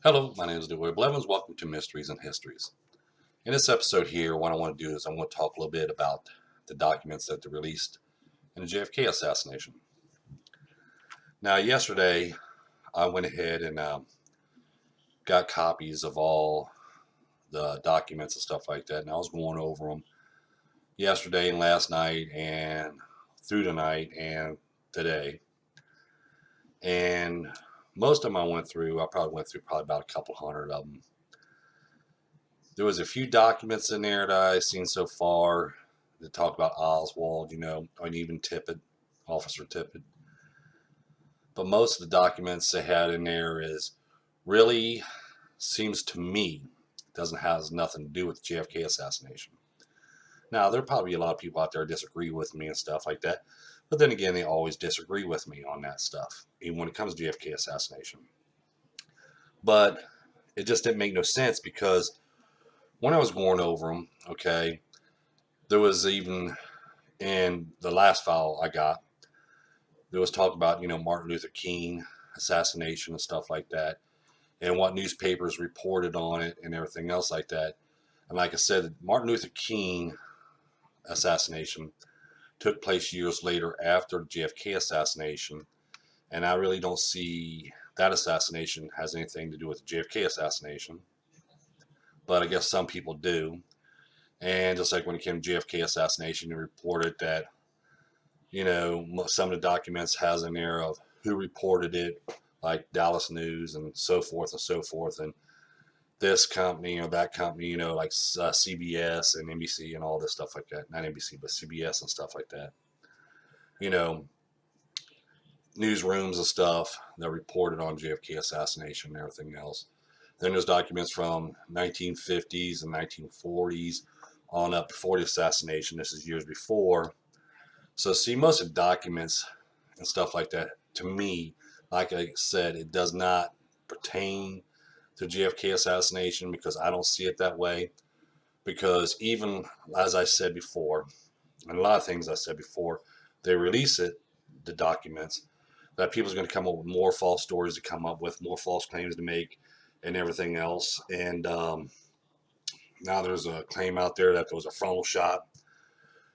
Hello, my name is Leroy Blevins. Welcome to Mysteries and Histories. In this episode here, what I want to do is I want to talk a little bit about the documents that they released in the JFK assassination. Now, yesterday, I went ahead and got copies of all the documents and stuff like that, and I was going over them yesterday and last night and through the night and today. And most of them I went through, I probably went through probably about a couple hundred of them. There was a few documents in there that I've seen so far that talk about Oswald, and even Tippit, Officer Tippit. But most of the documents they had in there is really seems to me doesn't have nothing to do with the JFK assassination. Now, there probably a lot of people out there disagree with me and stuff like that. But then again, they always disagree with me on that stuff, even when it comes to JFK assassination. But it just didn't make no sense because when I was going over them, okay, there was even in the last file I got, there was talk about, Martin Luther King assassination and stuff like that, and what newspapers reported on it and everything else like that. And like I said, Martin Luther King assassination took place years later after the JFK assassination, and I really don't see that assassination has anything to do with the JFK assassination, but I guess some people do. And just like when it came to JFK assassination, it reported that, some of the documents has an error of who reported it, like Dallas News and so forth and so forth. And this company or that company, like CBS and NBC and all this stuff like that. Not NBC, but CBS and stuff like that. You know, newsrooms and stuff that reported on JFK assassination and everything else. Then there's documents from 1950s and 1940s on up before the assassination. This is years before. So see, most of the documents and stuff like that, to me, like I said, it does not pertain to JFK assassination because I don't see it that way. Because even as I said before, and a lot of things I said before, they release it, the documents, that people's going to come up with more false stories to come up with, more false claims to make, and everything else. And now there's a claim out there that there was a frontal shot,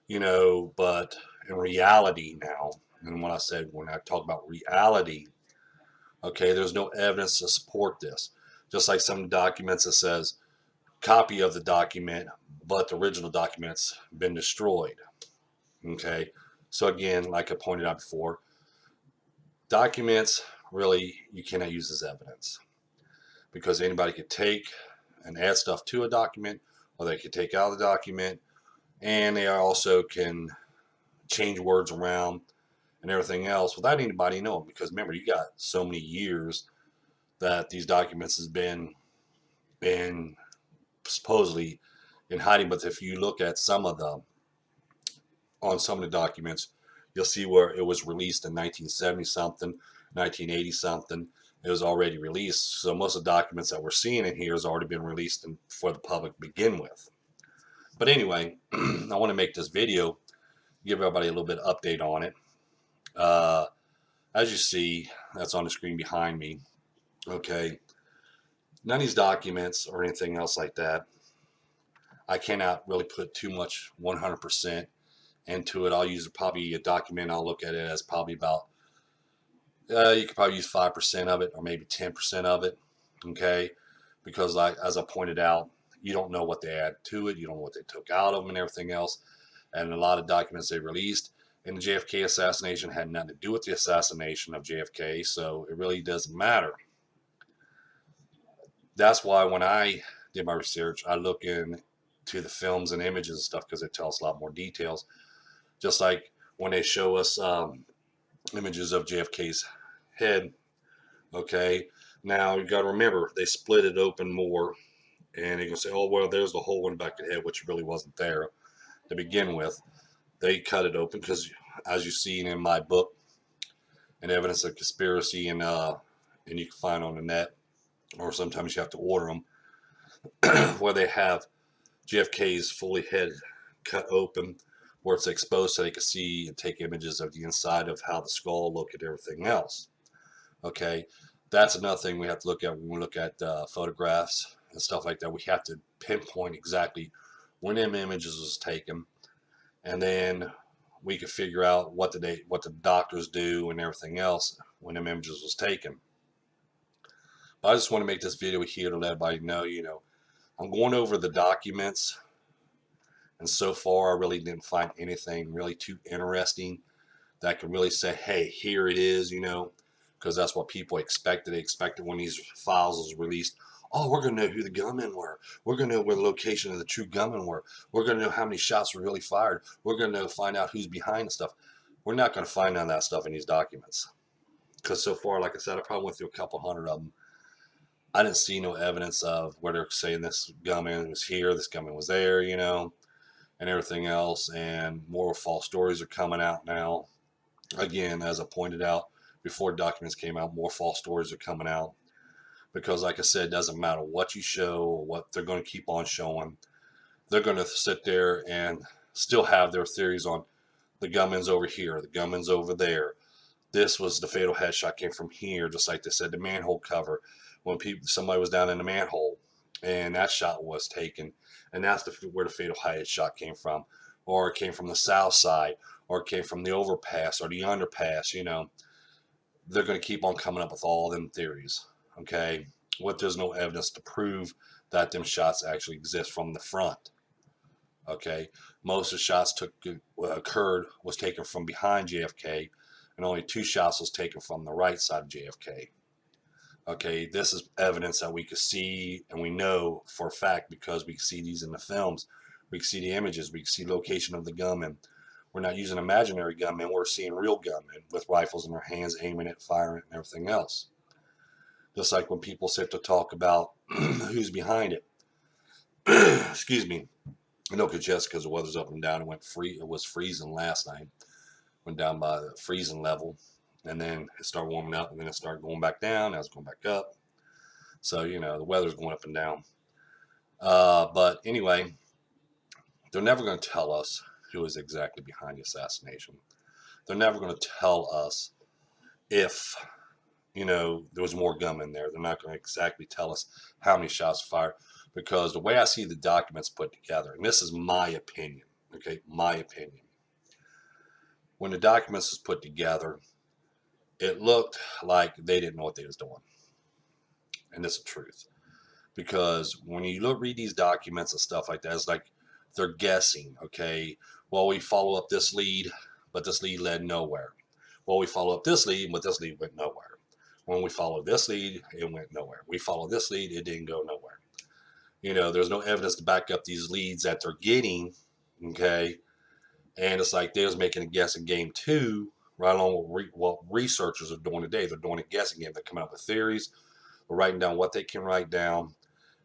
but in reality now, and when I talk about reality, okay, there's no evidence to support this. Just like some documents that says copy of the document, but the original document's been destroyed. Okay, so again, like I pointed out before, documents really you cannot use as evidence because anybody could take and add stuff to a document, or they could take out the document, and they also can change words around and everything else without anybody knowing. Because remember, you got so many years that these documents has been supposedly in hiding. But if you look at some of the documents, you'll see where it was released in 1970 something, 1980 something. It was already released. So most of the documents that we're seeing in here has already been released for the public to begin with. But anyway, I want to make this video, give everybody a little bit of update on it. As you see, that's on the screen behind me. Okay, none of these documents or anything else like that, I cannot really put too much 100% into it. I'll use probably a document. I'll look at it as probably about, you could probably use 5% of it or maybe 10% of it. Okay, because like as I pointed out, you don't know what they add to it. You don't know what they took out of them and everything else. And a lot of documents they released in the JFK assassination had nothing to do with the assassination of JFK, so it really doesn't matter. That's why when I did my research, I look into the films and images and stuff because it tells a lot more details. Just like when they show us images of JFK's head, okay, now you got to remember they split it open more, and you can say, oh well, there's the hole in the back of the head, which really wasn't there to begin with. They cut it open because, as you've seen in my book, An Evidence of Conspiracy, and you can find on the net, or sometimes you have to order them, where they have JFK's fully head cut open, where it's exposed so they can see and take images of the inside of how the skull looked and everything else. Okay, That's another thing we have to look at when we look at photographs and stuff like that. We have to pinpoint exactly when them images was taken, and then we could figure out what the doctors do and everything else when them images was taken. But I just want to make this video here to let everybody know, I'm going over the documents, and so far I really didn't find anything really too interesting that could really say, hey, here it is, because that's what people expected. They expected when these files was released, oh, we're going to know who the gunmen were. We're going to know where the location of the true gunmen were. We're going to know how many shots were really fired. We're going to find out who's behind the stuff. We're not going to find none of that stuff in these documents. Because so far, like I said, I probably went through a couple hundred of them. I didn't see no evidence of where they're saying this gunman was here, this gunman was there, and everything else. And more false stories are coming out now. Again, as I pointed out before documents came out, more false stories are coming out. Because, like I said, it doesn't matter what you show or what they're going to keep on showing. They're going to sit there and still have their theories on the gunman's over here, the gunman's over there. This was the fatal headshot came from here, just like they said, the manhole cover. When somebody was down in the manhole and that shot was taken, and that's where the fatal headshot came from. Or it came from the south side, or it came from the overpass or the underpass, They're going to keep on coming up with all them theories, okay? What there's no evidence to prove that them shots actually exist from the front, okay? Most of the shots was taken from behind JFK, and only 2 shots was taken from the right side of JFK. Okay, this is evidence that we could see and we know for a fact because we can see these in the films. We can see the images. We can see location of the gunmen. We're not using imaginary gunmen. We're seeing real gunmen with rifles in their hands, aiming it, firing it, and everything else. Just like when people sit to talk about who's behind it. Excuse me. I know just because the weather's up and down. It was freezing last night. Went down by the freezing level. And then it started warming up, and then it started going back down. Now it's going back up. So, the weather's going up and down. But anyway, they're never going to tell us who is exactly behind the assassination. They're never going to tell us if, there was more gunmen there. They're not going to exactly tell us how many shots fired. Because the way I see the documents put together, and this is my opinion, okay, my opinion. When the documents was put together, it looked like they didn't know what they was doing. And this is the truth. Because when you read these documents and stuff like that, it's like they're guessing, okay? Well, we follow up this lead, but this lead led nowhere. Well, we follow up this lead, but this lead went nowhere. When we follow this lead, it went nowhere. We follow this lead, it didn't go nowhere. There's no evidence to back up these leads that they're getting, okay? And it's like they was making a guessing game too, right along with what researchers are doing today. They're doing a guessing game. They're coming up with theories. They're writing down what they can write down,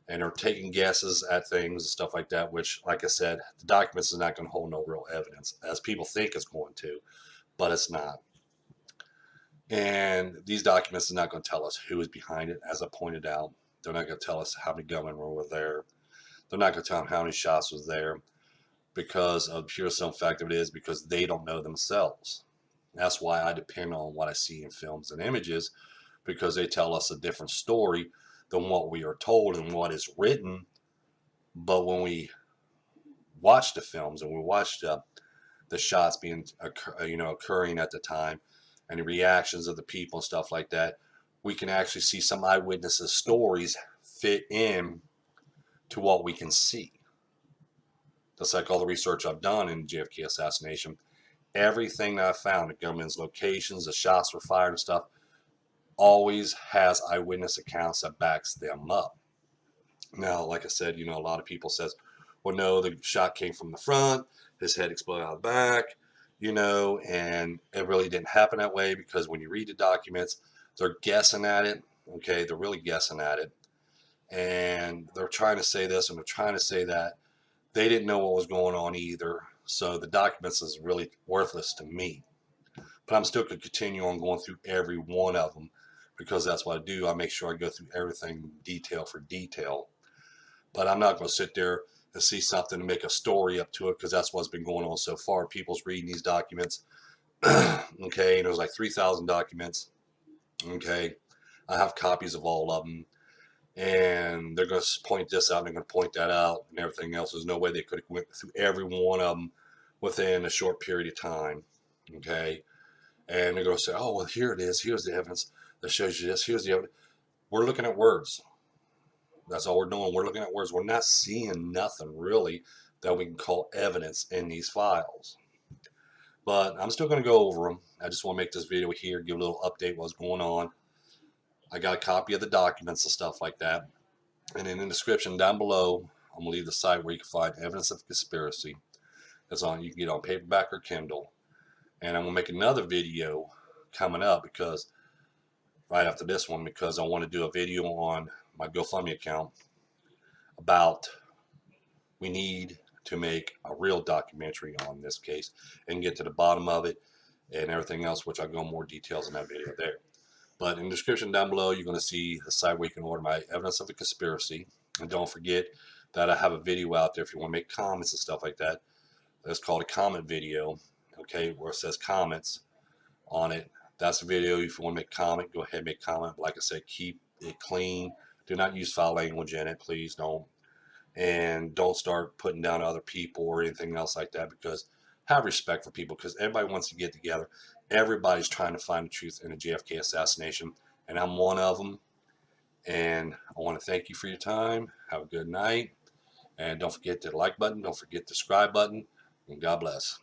and they're taking guesses at things and stuff like that, which, like I said, the documents is not going to hold no real evidence, as people think it's going to, but it's not. And these documents are not going to tell us who is behind it, as I pointed out. They're not going to tell us how many gunmen were there. They're not going to tell them how many shots was there, because of pure simple fact of it is because they don't know themselves. That's why I depend on what I see in films and images, because they tell us a different story than what we are told and what is written. But when we watch the films and we watch the shots being occurring at the time, and the reactions of the people and stuff like that, we can actually see some eyewitnesses' stories fit in to what we can see. Just like all the research I've done in JFK assassination, everything that I found, the gunmen's locations, the shots were fired and stuff, always has eyewitness accounts that backs them up. Now, like I said, a lot of people says, well, no, the shot came from the front, his head exploded out the back, and it really didn't happen that way, because when you read the documents, they're guessing at it, okay? They're really guessing at it, and they're trying to say this and they're trying to say that. They didn't know what was going on either, so the documents is really worthless to me. But I'm still going to continue on going through every one of them, because that's what I do. I make sure I go through everything detail for detail. But I'm not going to sit there and see something and make a story up to it, because that's what's been going on so far. People's reading these documents, okay, and there's like 3,000 documents, okay, I have copies of all of them, and they're going to point this out and they're going to point that out and everything else. There's no way they could have went through every one of them within a short period of time. Okay. And they're going to say, oh, well, here it is. Here's the evidence that shows you this. Here's the evidence. We're looking at words. That's all we're doing. We're looking at words. We're not seeing nothing really that we can call evidence in these files. But I'm still going to go over them. I just want to make this video here, give a little update what's going on. I got a copy of the documents and stuff like that. And in the description down below, I'm going to leave the site where you can find evidence of the conspiracy. That's on, you can get on paperback or Kindle. And I'm going to make another video coming up because right after this one, because I want to do a video on my GoFundMe account about we need to make a real documentary on this case and get to the bottom of it and everything else, which I'll go more details in that video there. But in the description down below, you're going to see the site where you can order my evidence of the conspiracy. And don't forget that I have a video out there if you want to make comments and stuff like that. That's called a comment video, okay, where it says comments on it. That's a video. If you want to make comment, go ahead and make comment. Like I said, keep it clean. Do not use foul language in it. Please don't. And don't start putting down other people or anything else like that, because have respect for people, because everybody wants to get together. Everybody's trying to find the truth in the JFK assassination, and I'm one of them. And I want to thank you for your time. Have a good night. And don't forget the like button. Don't forget the subscribe button. And God bless.